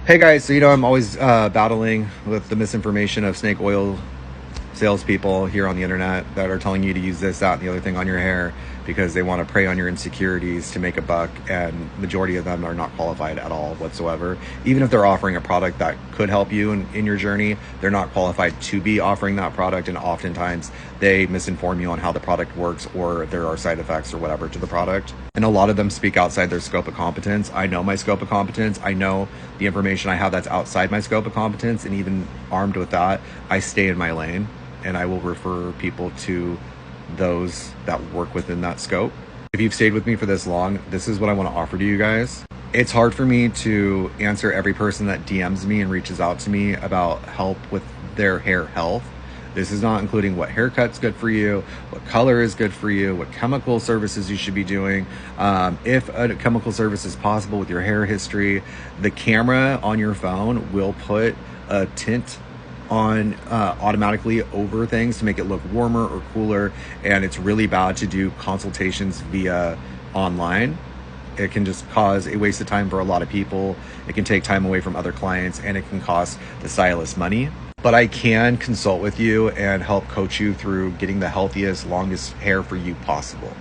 Hey guys, so I'm always battling with the misinformation of snake oil salespeople here on the internet that are telling you to use this, that, and the other thing on your hair because they want to prey on your insecurities to make a buck, and majority of them are not qualified at all whatsoever. Even if they're offering a product that could help you in your journey, they're not qualified to be offering that product, and oftentimes they misinform you on how the product works, or there are side effects or whatever to the product. And a lot of them speak outside their scope of competence. I know my scope of competence. I know the information I have that's outside my scope of competence, and even armed with that, I stay in my lane and I will refer people to those that work within that scope. If you've stayed with me for this long, this is what I want to offer to you guys. It's hard for me to answer every person that DMs me and reaches out to me about help with their hair health. This is not including what haircut's good for you, what color is good for you, what chemical services you should be doing. If a chemical service is possible with your hair history, the camera on your phone will put a tint on automatically over things to make it look warmer or cooler, and it's really bad to do consultations via online. It can just cause a waste of time for a lot of people. It can take time away from other clients, and it can cost the stylist money. But I can consult with you and help coach you through getting the healthiest, longest hair for you possible,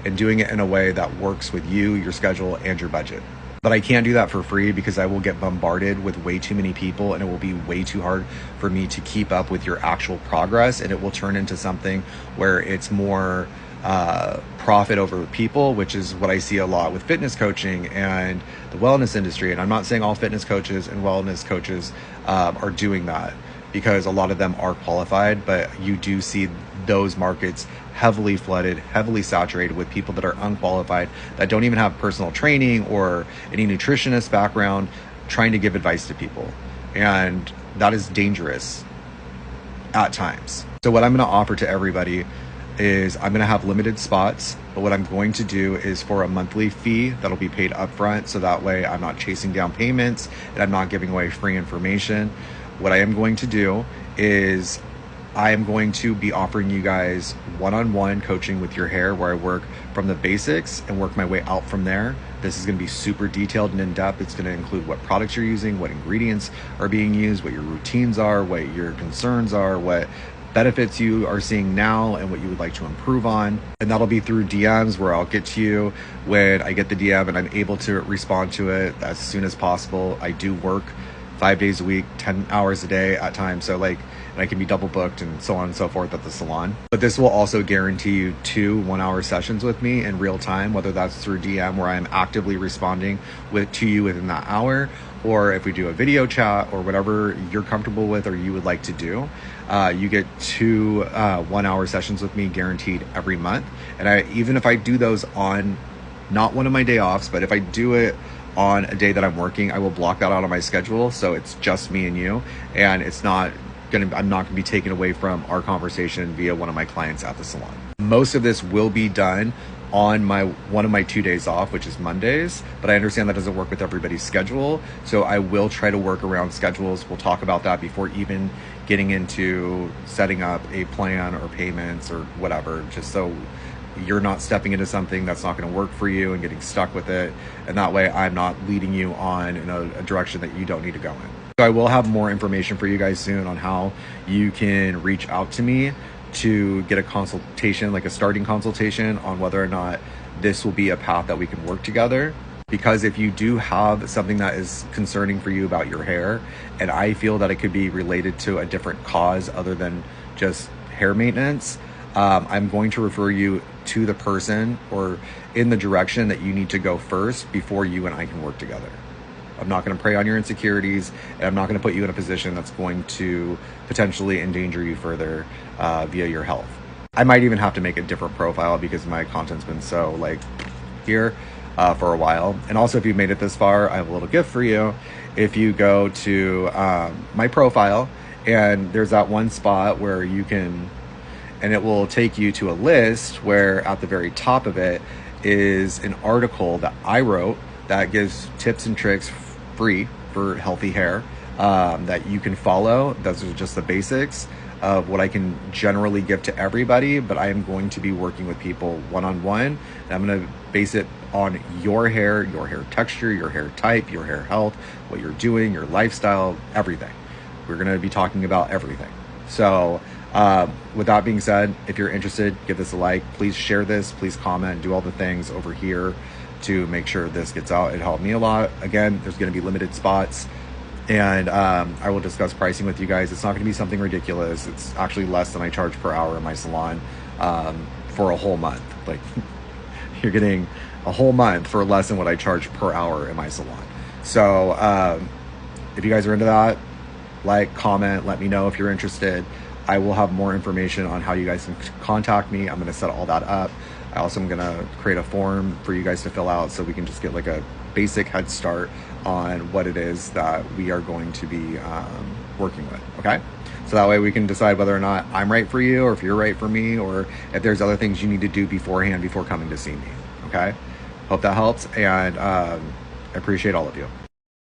and doing it in a way that works with you, your schedule, and your budget. But I can't do that for free because I will get bombarded with way too many people, and it will be way too hard for me to keep up with your actual progress, and it will turn into something where it's more profit over people, which is what I see a lot with fitness coaching and the wellness industry. And I'm not saying all fitness coaches and wellness coaches are doing that, because a lot of them are qualified, but you do see those markets heavily flooded, heavily saturated with people that are unqualified, that don't even have personal training or any nutritionist background, trying to give advice to people. And that is dangerous at times. So what I'm going to offer to everybody is I'm going to have limited spots, but what I'm going to do is for a monthly fee that'll be paid upfront, so that way I'm not chasing down payments and I'm not giving away free information. What I am going to do is I am going to be offering you guys one-on-one coaching with your hair, where I work from the basics and work my way out from there. This is going to be super detailed and in-depth. It's going to include what products you're using, what ingredients are being used, what your routines are, what your concerns are, what benefits you are seeing now, and what you would like to improve on. And that'll be through DMs, where I'll get to you when I get the DM and I'm able to respond to it as soon as possible. I do work 5 days a week, 10 hours a day at times. So and I can be double booked and so on and so forth at the salon. But this will also guarantee you 2 1-hour sessions with me in real time, whether that's through DM, where I'm actively responding to you within that hour, or if we do a video chat or whatever you're comfortable with or you would like to do. You get 2 1-hour sessions with me guaranteed every month. And even if I do those on not one of my day offs, but if I do it on a day that I'm working, I will block that out on my schedule, so it's just me and you, and I'm not gonna be taken away from our conversation via one of my clients at the salon. Most of this will be done on one of my 2 days off, which is Mondays, but I understand that doesn't work with everybody's schedule, so I will try to work around schedules. We'll talk about that before even getting into setting up a plan or payments or whatever, just so you're not stepping into something that's not going to work for you and getting stuck with it. And that way I'm not leading you on in a direction that you don't need to go in. So I will have more information for you guys soon on how you can reach out to me to get a consultation, like a starting consultation, on whether or not this will be a path that we can work together. Because if you do have something that is concerning for you about your hair, and I feel that it could be related to a different cause other than just hair maintenance, I'm going to refer you to the person or in the direction that you need to go first before you and I can work together. I'm not going to prey on your insecurities, and I'm not going to put you in a position that's going to potentially endanger you further via your health. I might even have to make a different profile because my content's been so here for a while. And also, if you've made it this far, I have a little gift for you. If you go to my profile, and there's that one spot where you can, and it will take you to a list where at the very top of it is an article that I wrote that gives tips and tricks free for healthy hair that you can follow. Those are just the basics of what I can generally give to everybody, but I am going to be working with people one-on-one, and I'm going to base it on your hair texture, your hair type, your hair health, what you're doing, your lifestyle, everything. We're going to be talking about everything. So with that being said, if you're interested, give this a like. Please share this. Please comment. Do all the things over here to make sure this gets out. It helped me a lot. Again, there's going to be limited spots. And I will discuss pricing with you guys. It's not going to be something ridiculous. It's actually less than I charge per hour in my salon for a whole month. Like, you're getting a whole month for less than what I charge per hour in my salon. So if you guys are into that, like, comment, let me know if you're interested. I will have more information on how you guys can contact me. I'm going to set all that up. I also am going to create a form for you guys to fill out so we can just get like a basic head start on what it is that we are going to be working with. Okay, so that way we can decide whether or not I'm right for you, or if you're right for me, or if there's other things you need to do beforehand before coming to see me. Okay, hope that helps, and I appreciate all of you.